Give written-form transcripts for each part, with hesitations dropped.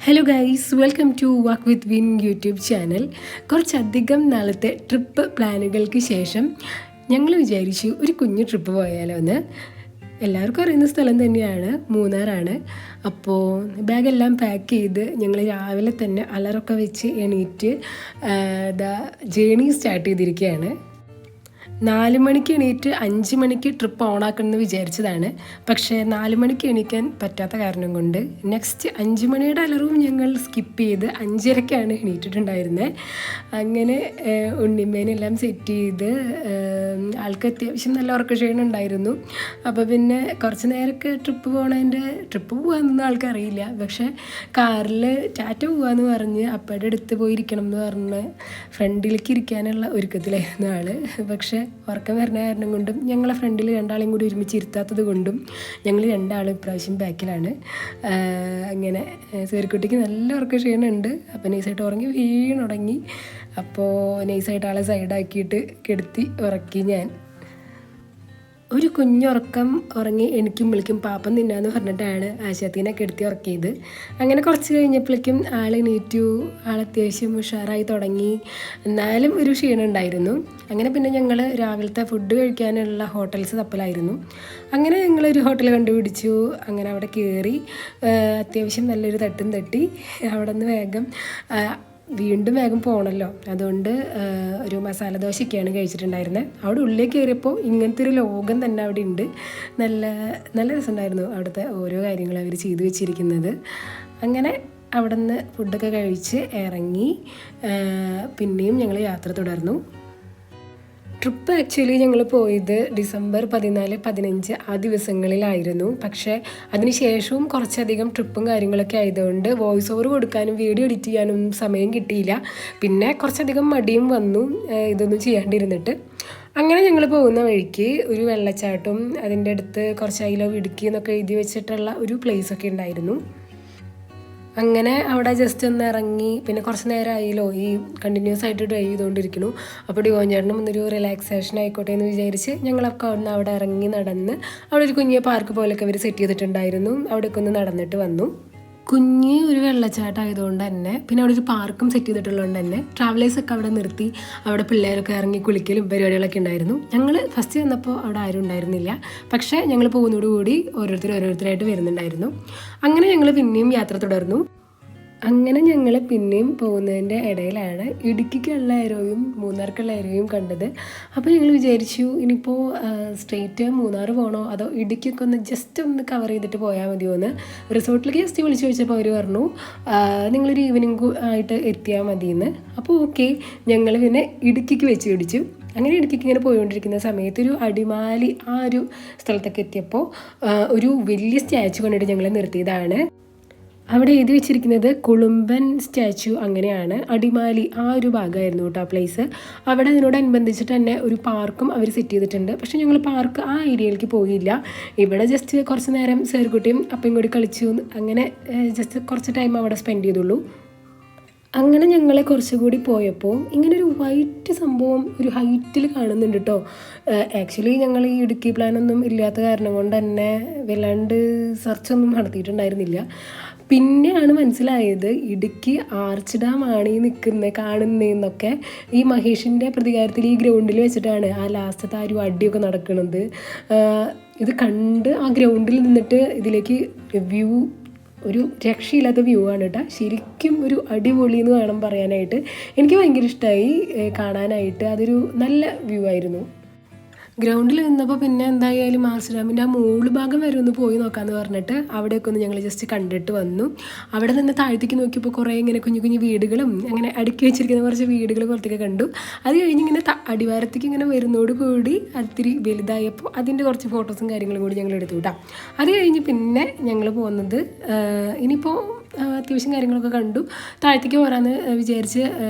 Hello guys, welcome to walk with win YouTube channel. കുറച്ചധികം നാളത്തെ trip പ്ലാനുകൾക്ക് ശേഷം ഞങ്ങൾ വിചാരിച്ചു ഒരു കുഞ്ഞു ട്രിപ്പ് പോയാലോ എന്ന്. എല്ലാവർക്കും അറിയുന്ന സ്ഥലം തന്നെയാണ്, മൂന്നാറാണ്. അപ്പോൾ ബാഗെല്ലാം പാക്ക് ചെയ്ത് ഞങ്ങൾ രാവിലെ തന്നെ അലറൊക്കെ വെച്ച് എണീറ്റ് ജേണി സ്റ്റാർട്ട് ചെയ്തിരിക്കുകയാണ്. 4 മണിക്ക് എണീറ്റ് 5 മണിക്ക് ട്രിപ്പ് ഓണാക്കണമെന്ന് വിചാരിച്ചതാണ്. പക്ഷേ 4 മണിക്ക് എണീക്കാൻ പറ്റാത്ത കാരണം കൊണ്ട് നെക്സ്റ്റ് 5 മണിയുടെ അലറും ഞങ്ങൾ സ്കിപ്പ് ചെയ്ത് 5:30ക്കാണ് എണീറ്റിട്ടുണ്ടായിരുന്നത്. അങ്ങനെ ഉണ്ണിമേനെല്ലാം സെറ്റ് ചെയ്ത് ആൾക്ക് അത്യാവശ്യം നല്ല ഉറക്കക്ഷീണമുണ്ടായിരുന്നു. അപ്പോൾ പിന്നെ കുറച്ച് നേരമൊക്കെ ട്രിപ്പ് പോകാമെന്നൊന്നും ആൾക്കറിയില്ല. പക്ഷേ കാറിൽ ടാറ്റ പോകാമെന്ന് പറഞ്ഞ് അപ്പയുടെ അടുത്ത് പോയിരിക്കണം എന്ന് പറഞ്ഞ് ഫ്രണ്ടിലേക്ക് ഇരിക്കാനുള്ള ഒരുക്കത്തിലായിരുന്നു ആൾ. പക്ഷേ ഉറക്കം വരുന്ന കാരണം കൊണ്ടും ഞങ്ങളെ ഫ്രണ്ടിൽ രണ്ടാളെയും കൂടി ഒരുമിച്ച് ഇരുത്താത്തത് കൊണ്ടും ഞങ്ങൾ രണ്ടാളും ഇപ്രാവശ്യം ബാക്കിലാണ്. അങ്ങനെ സേറിക്കുട്ടിക്ക് നല്ല ഉറക്ക ക്ഷീണമുണ്ട്. അപ്പോൾ നൈസായിട്ട് വീണുടങ്ങി. അപ്പോൾ നൈസായിട്ട് ആളെ സൈഡാക്കിയിട്ട് കിടത്തി ഉറക്കി ഞാൻ. ഒരു കുഞ്ഞുറക്കം ഉറങ്ങി വിളിക്കും പാപ്പം തിന്നാന്ന് പറഞ്ഞിട്ടാണ് ആശാത്തിനെ കെടുത്തി ഉറക്കിയത്. അങ്ങനെ കുറച്ച് കഴിഞ്ഞപ്പോഴേക്കും ആൾ എണീറ്റു. അത്യാവശ്യം ഉഷാറായി തുടങ്ങി. എന്നാലും ഒരു ക്ഷീണം ഉണ്ടായിരുന്നു. അങ്ങനെ പിന്നെ ഞങ്ങൾ രാവിലത്തെ ഫുഡ് കഴിക്കാനുള്ള ഹോട്ടൽസ് തപ്പലായിരുന്നു. അങ്ങനെ ഞങ്ങളൊരു ഹോട്ടൽ കണ്ടുപിടിച്ചു. അങ്ങനെ അവിടെ കയറി അത്യാവശ്യം നല്ലൊരു തട്ടും തട്ടി. അവിടെ നിന്ന് വീണ്ടും വേഗം പോകണമല്ലോ, അതുകൊണ്ട് ഒരു മസാല ദോശയൊക്കെയാണ് കഴിച്ചിട്ടുണ്ടായിരുന്നത്. അവിടെ ഉള്ളിൽ കയറിയപ്പോൾ ഇങ്ങനത്തെ ഒരു ലോകം തന്നെ അവിടെ ഉണ്ട്. നല്ല നല്ല രസമുണ്ടായിരുന്നു അവിടുത്തെ ഓരോ കാര്യങ്ങളും അവർ ചെയ്തു വെച്ചിരിക്കുന്നത്. അങ്ങനെ അവിടെ നിന്ന് ഫുഡൊക്കെ കഴിച്ച് ഇറങ്ങി പിന്നെയും ഞങ്ങൾ യാത്ര തുടർന്നു. ട്രിപ്പ് ആക്ച്വലി ഞങ്ങൾ പോയത് ഡിസംബർ 14, 15 ആ ദിവസങ്ങളിലായിരുന്നു. പക്ഷേ അതിനുശേഷവും കുറച്ചധികം ട്രിപ്പും കാര്യങ്ങളൊക്കെ ആയതുകൊണ്ട് വോയിസ് ഓവർ കൊടുക്കാനും വീഡിയോ എഡിറ്റ് ചെയ്യാനും സമയം കിട്ടിയില്ല. പിന്നെ കുറച്ചധികം മടിയും വന്നു ഇതൊന്നും ചെയ്യാണ്ടിരുന്നിട്ട്. അങ്ങനെ ഞങ്ങൾ പോകുന്ന വഴിക്ക് ഒരു വെള്ളച്ചാട്ടവും അതിൻ്റെ അടുത്ത് കുറച്ച് ഐ ലവ് ഇടുക്കി എന്നൊക്കെ എഴുതി വെച്ചിട്ടുള്ള ഒരു പ്ലേസൊക്കെ ഉണ്ടായിരുന്നു. അങ്ങനെ അവിടെ ജസ്റ്റ് ഒന്ന് ഇറങ്ങി. പിന്നെ കുറച്ച് നേരം ആയില്ലോ ഈ കണ്ടിന്യൂസ് ആയിട്ട് ഡ്രൈവ് ചെയ്തുകൊണ്ടിരിക്കുന്നു. അപ്പോൾ ഡിവോഞ്ചേട്ടനും ഒന്നൊരു റിലാക്സേഷൻ ആയിക്കോട്ടെ എന്ന് വിചാരിച്ച് ഞങ്ങളൊക്കെ അവിടെ ഇറങ്ങി നടന്ന് അവിടെ ഒരു കുഞ്ഞ് പാർക്ക് പോലെയൊക്കെ അവർ സെറ്റ് ചെയ്തിട്ടുണ്ടായിരുന്നു. അവിടേക്ക് ഒന്ന് നടന്നിട്ട് വന്നു. കുഞ്ഞ് ഒരു വെള്ളച്ചാട്ടം ആയതുകൊണ്ട് തന്നെ, പിന്നെ അവിടെ ഒരു പാർക്കും സെറ്റ് ചെയ്തിട്ടുള്ളതുകൊണ്ട് തന്നെ ട്രാവലേഴ്സൊക്കെ അവിടെ നിർത്തി അവിടെ പിള്ളേരൊക്കെ ഇറങ്ങി കുളിക്കലും പരിപാടികളൊക്കെ ഉണ്ടായിരുന്നു. ഞങ്ങൾ ഫസ്റ്റ് വന്നപ്പോൾ അവിടെ ആരും ഉണ്ടായിരുന്നില്ല. പക്ഷേ ഞങ്ങൾ പോകുന്നതോടുകൂടി ഓരോരുത്തരായിട്ട് വരുന്നുണ്ടായിരുന്നു. അങ്ങനെ ഞങ്ങൾ പിന്നെയും യാത്ര തുടർന്നു. അങ്ങനെ ഞങ്ങൾ പിന്നെയും പോകുന്നതിൻ്റെ ഇടയിലാണ് ഇടുക്കിക്കുള്ള ഏരിയയും മൂന്നാർക്കുള്ള ഏരിയയും കണ്ടത്. അപ്പോൾ ഞങ്ങൾ വിചാരിച്ചു ഇനിയിപ്പോൾ സ്ട്രെയിറ്റ് മൂന്നാർ പോകണോ അതോ ഇടുക്കിയൊക്കെ ഒന്ന് ജസ്റ്റ് ഒന്ന് കവർ ചെയ്തിട്ട് പോയാൽ മതിയോ എന്ന് റിസോർട്ടിലേക്ക് ജസ്റ്റ് വിളിച്ചു ചോദിച്ചപ്പോൾ അവർ പറഞ്ഞു നിങ്ങളൊരു ഈവനിങ് ആയിട്ട് എത്തിയാൽ മതിയെന്ന്. അപ്പോൾ ഓക്കെ, ഞങ്ങൾ പിന്നെ ഇടുക്കിക്ക് വെച്ച് പിടിച്ചു. അങ്ങനെ ഇടുക്കിക്ക് ഇങ്ങനെ പോയിക്കൊണ്ടിരിക്കുന്ന സമയത്ത് ഒരു അടിമാലി ആ ഒരു സ്ഥലത്തൊക്കെ എത്തിയപ്പോൾ ഒരു വലിയ സ്റ്റാച്ചു കണ്ടിട്ട് ഞങ്ങൾ നിർത്തിയതാണ്. അവിടെ എഴുതി വെച്ചിരിക്കുന്നത് കുളുമ്പൻ സ്റ്റാച്ചു അങ്ങനെയാണ്. അടിമാലി ആ ഒരു ഭാഗമായിരുന്നു കേട്ടോ ആ പ്ലേസ്. അവിടെ അതിനോടനുബന്ധിച്ചിട്ട് തന്നെ ഒരു പാർക്കും അവർ സെറ്റ് ചെയ്തിട്ടുണ്ട്. പക്ഷേ ഞങ്ങൾ പാർക്ക് ആ ഏരിയയിലേക്ക് പോയില്ല. ഇവിടെ ജസ്റ്റ് കുറച്ച് നേരം സേർക്കുട്ടിയും അപ്പയും കൂടി കളിച്ചു. അങ്ങനെ ജസ്റ്റ് കുറച്ച് ടൈം അവിടെ സ്പെൻഡ് ചെയ്തുള്ളൂ. അങ്ങനെ ഞങ്ങളെ കുറച്ചുകൂടി പോയപ്പോൾ ഇങ്ങനൊരു വൈറ്റ് സംഭവം ഒരു ഹൈറ്റിൽ കാണുന്നുണ്ട് കേട്ടോ. ആക്ച്വലി ഞങ്ങൾ ഈ ഇടുക്കി പ്ലാനൊന്നും ഇല്ലാത്ത കാരണം കൊണ്ട് തന്നെ വല്ലാണ്ട് സെർച്ചൊന്നും നടത്തിയിട്ടുണ്ടായിരുന്നില്ല. പിന്നെയാണ് മനസ്സിലായത് ഇടുക്കി ആർച്ച് ഡാം ആണ് ഈ കാണുന്നതെന്നൊക്കെ. ഈ മഹേഷിൻ്റെ പ്രതികാരത്തിൽ ഈ ഗ്രൗണ്ടിൽ വെച്ചിട്ടാണ് ആ ലാസ്റ്റത്തെ ആ ഒരു അടിയൊക്കെ നടക്കുന്നത്. ഇത് കണ്ട് ആ ഗ്രൗണ്ടിൽ നിന്നിട്ട് ഇതിലേക്ക് വ്യൂ ഒരു രക്ഷയില്ലാത്ത വ്യൂ ആണ് കേട്ടോ. ശരിക്കും ഒരു അടിപൊളി എന്ന് വേണം പറയാനായിട്ട്. എനിക്ക് ഭയങ്കര ഇഷ്ടമായി കാണാനായിട്ട്. അതൊരു നല്ല വ്യൂ ആയിരുന്നു. ഗ്രൗണ്ടിൽ നിന്നപ്പോൾ പിന്നെ എന്തായാലും ആർച്ച് ഡാമിൻ്റെ ആ മുകൾ ഭാഗം വരെ ഒന്ന് പോയി നോക്കാമെന്ന് പറഞ്ഞിട്ട് അവിടെയൊക്കെ ഒന്ന് ഞങ്ങൾ ജസ്റ്റ് കണ്ടിട്ട് വന്നു. അവിടെ നിന്ന് താഴത്തേക്ക് നോക്കിയപ്പോൾ കുറേ ഇങ്ങനെ കുഞ്ഞു കുഞ്ഞു വീടുകളും അങ്ങനെ അടുക്കി വെച്ചിരിക്കുന്ന കുറച്ച് വീടുകൾ പുറത്തേക്ക് കണ്ടു. അത് കഴിഞ്ഞ് ഇങ്ങനെ അടിവാരത്തേക്ക് ഇങ്ങനെ വരുന്നതോട് കൂടി അതിരി വലുതായപ്പോൾ അതിൻ്റെ കുറച്ച് ഫോട്ടോസും കാര്യങ്ങളും കൂടി ഞങ്ങൾ എടുത്തു കേട്ടോ. അത് കഴിഞ്ഞ് പിന്നെ ഞങ്ങൾ പോകുന്നത് ഇനിയിപ്പോൾ അത്യാവശ്യം കാര്യങ്ങളൊക്കെ കണ്ടു താഴത്തേക്ക് പോരാന്ന് വിചാരിച്ച്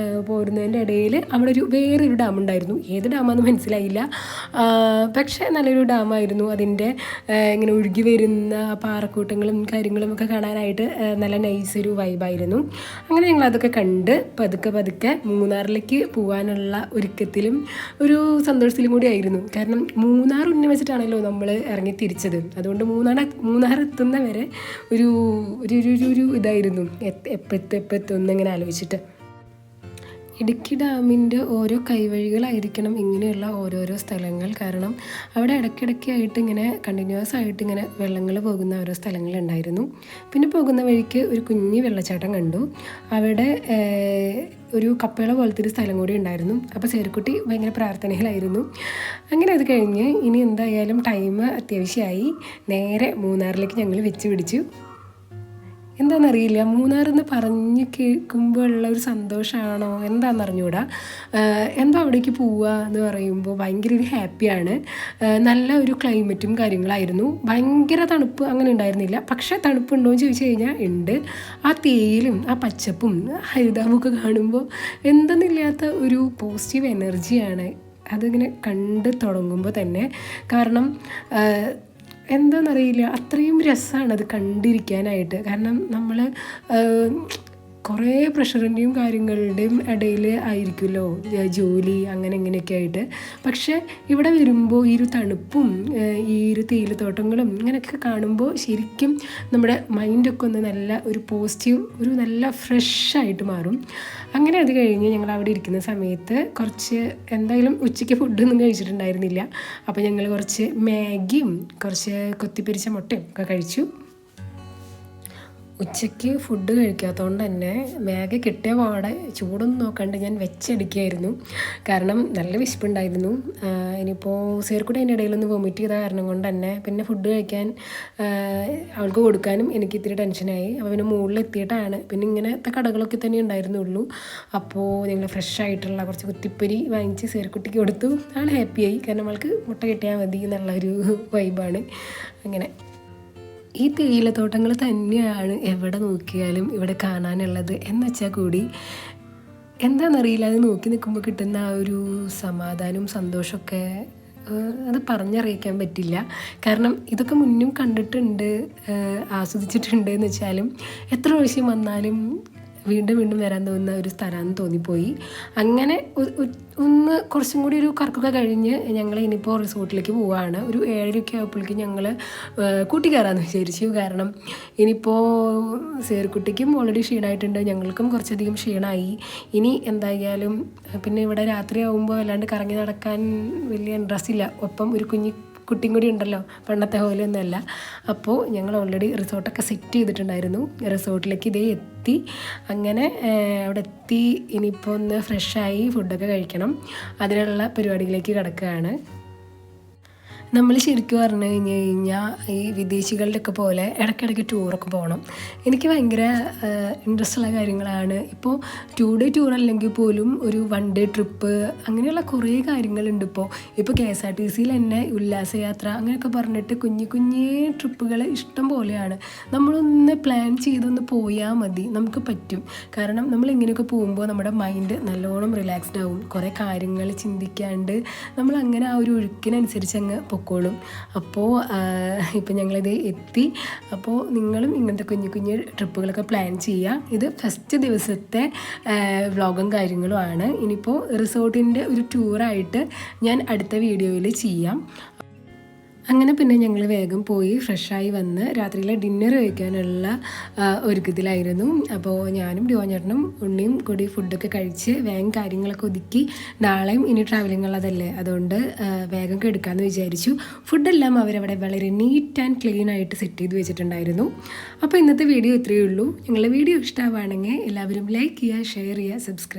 പോരുന്നതിൻ്റെ ഇടയിൽ അവിടെ വേറൊരു ഡാം ഉണ്ടായിരുന്നു. ഏത് ഡാമാണെന്ന് മനസ്സിലായില്ല. പക്ഷേ നല്ലൊരു ഡാമായിരുന്നു. അതിൻ്റെ ഇങ്ങനെ ഒഴുകി വരുന്ന പാറക്കൂട്ടങ്ങളും കാര്യങ്ങളും ഒക്കെ കാണാനായിട്ട് നല്ല നൈസൊരു വൈബായിരുന്നു. അങ്ങനെ ഞങ്ങൾ അതൊക്കെ കണ്ട് പതുക്കെ മൂന്നാറിലേക്ക് പോകാനുള്ള ഒരുക്കത്തിലും ഒരു സന്തോഷത്തിലും കൂടി ആയിരുന്നു. കാരണം മൂന്നാർ ഉന്നമിച്ചിട്ടാണല്ലോ നമ്മൾ ഇറങ്ങി തിരിച്ചത്. അതുകൊണ്ട് മൂന്നാർ എത്തുന്ന വരെ ഒരു ഇതായിരുന്നു എപ്പോഴത്തെ ഒന്നിങ്ങനെ ആലോചിച്ചിട്ട്. ഇടുക്കി ഡാമിൻ്റെ ഓരോ കൈവഴികളായിരിക്കണം ഇങ്ങനെയുള്ള ഓരോരോ സ്ഥലങ്ങൾ. കാരണം അവിടെ ഇടയ്ക്കിടയ്ക്കായിട്ട് ഇങ്ങനെ കണ്ടിന്യൂസ് ആയിട്ട് ഇങ്ങനെ വെള്ളങ്ങൾ പോകുന്ന ഓരോ സ്ഥലങ്ങളുണ്ടായിരുന്നു. പിന്നെ പോകുന്ന വഴിക്ക് ഒരു കുഞ്ഞ് വെള്ളച്ചാട്ടം കണ്ടു. അവിടെ ഒരു കപ്പേള പോലത്തെ ഒരു സ്ഥലം കൂടി ഉണ്ടായിരുന്നു. അപ്പോൾ സേരുക്കുട്ടി ഭയങ്കര പ്രാർത്ഥനയിലായിരുന്നു. അങ്ങനെ അത് കഴിഞ്ഞ് ഇനി എന്തായാലും ടൈം അത്യാവശ്യമായി. നേരെ മൂന്നാറിലേക്ക് ഞങ്ങൾ വെച്ച് പിടിച്ചു. എന്താണെന്നറിയില്ല, മൂന്നാറെന്ന് പറഞ്ഞ് കേൾക്കുമ്പോൾ ഉള്ള ഒരു സന്തോഷമാണോ എന്താണെന്നറിഞ്ഞൂടാ. എന്തോ അവിടേക്ക് പോവുക എന്ന് പറയുമ്പോൾ ഭയങ്കര ഒരു ഹാപ്പിയാണ്. നല്ല ഒരു ക്ലൈമറ്റും കാര്യങ്ങളായിരുന്നു. ഭയങ്കര തണുപ്പ് അങ്ങനെ ഉണ്ടായിരുന്നില്ല. പക്ഷേ തണുപ്പുണ്ടോ എന്ന് ചോദിച്ചു കഴിഞ്ഞാൽ ഉണ്ട്. ആ തേയിലും ആ പച്ചപ്പും ഹരിതാപമൊക്കെ കാണുമ്പോൾ എന്തെന്നില്ലാത്ത ഒരു പോസിറ്റീവ് എനർജിയാണ് അതിങ്ങനെ കണ്ട് തുടങ്ങുമ്പോൾ തന്നെ. കാരണം എന്താണെന്നറിയില്ല, അത്രയും രസമാണ് അത് കണ്ടിരിക്കാനായിട്ട്. കാരണം നമ്മൾ കുറേ പ്രഷറിൻ്റെയും കാര്യങ്ങളുടെയും ഇടയിൽ ആയിരിക്കുമല്ലോ ജോലി അങ്ങനെ ഇങ്ങനെയൊക്കെ ആയിട്ട്. പക്ഷേ ഇവിടെ വരുമ്പോൾ ഈ ഒരു തണുപ്പും ഈ ഒരു തേയിലത്തോട്ടങ്ങളും ഇങ്ങനെയൊക്കെ കാണുമ്പോൾ ശരിക്കും നമ്മുടെ മൈൻഡൊക്കെ ഒന്ന് നല്ല ഒരു പോസിറ്റീവ് ഒരു നല്ല ഫ്രഷായിട്ട് മാറും. അങ്ങനെ അത് കഴിഞ്ഞ് ഞങ്ങൾ അവിടെ ഇരിക്കുന്ന സമയത്ത് കുറച്ച് എന്തായാലും ഉച്ചയ്ക്ക് ഫുഡൊന്നും കഴിച്ചിട്ടുണ്ടായിരുന്നില്ല. അപ്പോൾ ഞങ്ങൾ കുറച്ച് മാഗിയും കുറച്ച് കൊത്തിപ്പൊരിച്ച മുട്ടയും ഒക്കെ കഴിച്ചു. ഉച്ചയ്ക്ക് ഫുഡ് കഴിക്കാത്തതുകൊണ്ട് തന്നെ മാഗി കിട്ടിയ പാടെ ചൂടൊന്നും നോക്കാണ്ട് ഞാൻ വെച്ചടിക്കുകയായിരുന്നു. കാരണം നല്ല വിശപ്പുണ്ടായിരുന്നു. ഇനിയിപ്പോൾ സേർക്കുട്ടി അതിൻ്റെ ഇടയിലൊന്ന് വൊമിറ്റ് ചെയ്ത കാരണം കൊണ്ട് തന്നെ പിന്നെ ഫുഡ് കഴിക്കാൻ അവൾക്ക് കൊടുക്കാനും എനിക്ക് ഇത്തിരി ടെൻഷനായി. അപ്പോൾ പിന്നെ മുകളിലെത്തിയിട്ടാണ് പിന്നെ ഇങ്ങനത്തെ കടകളൊക്കെ തന്നെ ഉണ്ടായിരുന്നുള്ളൂ. അപ്പോൾ ഞങ്ങൾ ഫ്രഷ് ആയിട്ടുള്ള കുറച്ച് കുത്തിപ്പൊരി വാങ്ങിച്ച് സേർക്കുട്ടിക്ക് കൊടുത്തു. ആൾ ഹാപ്പിയായി. കാരണം അവൾക്ക് മുട്ട കിട്ടിയാൽ മതി എന്നുള്ളൊരു വൈബാണ്. അങ്ങനെ ഈ തേയിലത്തോട്ടങ്ങൾ തന്നെയാണ് എവിടെ നോക്കിയാലും ഇവിടെ കാണാനുള്ളത് എന്ന് വെച്ചാൽ കൂടി എന്താണെന്നറിയില്ല, അത് നോക്കി നിൽക്കുമ്പോൾ കിട്ടുന്ന ആ ഒരു സമാധാനവും സന്തോഷമൊക്കെ അത് പറഞ്ഞറിയിക്കാൻ പറ്റില്ല. കാരണം ഇതൊക്കെ മുന്നും കണ്ടിട്ടുണ്ട്, ആസ്വദിച്ചിട്ടുണ്ട് എന്ന് വെച്ചാലും എത്ര പ്രാവശ്യം വന്നാലും വീണ്ടും വീണ്ടും വരാൻ തോന്നുന്ന ഒരു സ്ഥലമാണെന്ന് തോന്നിപ്പോയി. അങ്ങനെ ഒന്ന് കുറച്ചും കൂടി ഒരു കറക്കൊക്കെ കഴിഞ്ഞ് ഞങ്ങൾ ഇനിയിപ്പോൾ റിസോർട്ടിലേക്ക് പോവുകയാണ്. ഒരു 7:30 ആയപ്പോഴേക്കും ഞങ്ങൾ കൂട്ടി കയറാമെന്ന് വിചാരിച്ചു. കാരണം ഇനിയിപ്പോൾ സേർക്കുട്ടിക്കും ഓൾറെഡി ക്ഷീണമായിട്ടുണ്ട്, ഞങ്ങൾക്കും കുറച്ചധികം ക്ഷീണമായി. ഇനി എന്തായാലും പിന്നെ ഇവിടെ രാത്രി ആകുമ്പോൾ അല്ലാണ്ട് കറങ്ങി നടക്കാൻ വലിയ ഇൻട്രസ്റ്റ് ഇല്ല. ഒപ്പം ഒരു കുട്ടിയും കൂടി ഉണ്ടല്ലോ, പണ്ടത്തെ പോലെ ഒന്നുമല്ല. അപ്പോൾ ഞങ്ങൾ ഓൾറെഡി റിസോർട്ടൊക്കെ സെറ്റ് ചെയ്തിട്ടുണ്ടായിരുന്നു. റിസോർട്ടിലേക്ക് ഇതേ എത്തി. അങ്ങനെ അവിടെ എത്തി ഇനിയിപ്പോൾ ഒന്ന് ഫ്രഷായി ഫുഡൊക്കെ കഴിക്കണം. അതിനുള്ള പരിപാടികളിലേക്ക് കിടക്കുകയാണ്. നമ്മൾ ശരിക്കും പറഞ്ഞു കഴിഞ്ഞാൽ ഈ വിദേശികളുടെയൊക്കെ പോലെ ഇടയ്ക്കിടയ്ക്ക് ടൂറൊക്കെ പോകണം. എനിക്ക് ഭയങ്കര ഇൻട്രസ്റ്റ് ഉള്ള കാര്യങ്ങളാണ്. ഇപ്പോൾ 2 ഡേ ടൂർ അല്ലെങ്കിൽ പോലും ഒരു 1 ഡേ ട്രിപ്പ് അങ്ങനെയുള്ള കുറേ കാര്യങ്ങളുണ്ട്. ഇപ്പോൾ KSRTCയിൽ തന്നെ ഉല്ലാസയാത്ര അങ്ങനെയൊക്കെ പറഞ്ഞിട്ട് കുഞ്ഞു ട്രിപ്പുകൾ ഇഷ്ടം പോലെയാണ്. നമ്മളൊന്ന് പ്ലാൻ ചെയ്തൊന്ന് പോയാൽ മതി, നമുക്ക് പറ്റും. കാരണം നമ്മൾ ഇങ്ങനെയൊക്കെ പോകുമ്പോൾ നമ്മുടെ മൈൻഡ് നല്ലോണം റിലാക്സ്ഡ് ആവും. കുറേ കാര്യങ്ങൾ ചിന്തിക്കാണ്ട് നമ്മൾ അങ്ങനെ ആ ഒരു ഒഴുക്കിനനുസരിച്ച് അങ്ങ് പൊക്കോളും. അപ്പോൾ ഇപ്പം ഞങ്ങളിത് എത്തി. അപ്പോൾ നിങ്ങളും ഇങ്ങനത്തെ കുഞ്ഞു ട്രിപ്പുകളൊക്കെ പ്ലാൻ ചെയ്യുക. ഇത് ഫസ്റ്റ് ദിവസത്തെ വ്ളോഗും കാര്യങ്ങളുമാണ്. ഇനിയിപ്പോൾ റിസോർട്ടിൻ്റെ ഒരു ടൂറായിട്ട് ഞാൻ അടുത്ത വീഡിയോയിൽ ചെയ്യാം. അങ്ങനെ പിന്നെ ഞങ്ങൾ വേഗം പോയി ഫ്രഷായി വന്ന് രാത്രിയിലെ ഡിന്നർ കഴിക്കാനുള്ള ഒരുക്കത്തിലായിരുന്നു. അപ്പോൾ ഞാനും ഡിയോഞ്ഞേട്ടനും ഉണ്ണിയും കൂടി ഫുഡൊക്കെ കഴിച്ച് വേഗം കാര്യങ്ങളൊക്കെ ഒതുക്കി. നാളെയും ഇനി ട്രാവലിംഗ് ഉള്ളതല്ലേ, അതുകൊണ്ട് വേഗം എടുക്കാമെന്ന് വിചാരിച്ചു. ഫുഡെല്ലാം അവരവിടെ വളരെ നീറ്റ് ആൻഡ് ക്ലീൻ ആയിട്ട് സെറ്റ് ചെയ്ത് വെച്ചിട്ടുണ്ടായിരുന്നു. അപ്പോൾ ഇന്നത്തെ വീഡിയോ ഇത്രയേ ഉള്ളൂ. നിങ്ങളുടെ വീഡിയോ ഇഷ്ടമാവുകയാണെങ്കിൽ എല്ലാവരും ലൈക്ക് ചെയ്യുക, ഷെയർ ചെയ്യുക, സബ്സ്ക്രൈബ്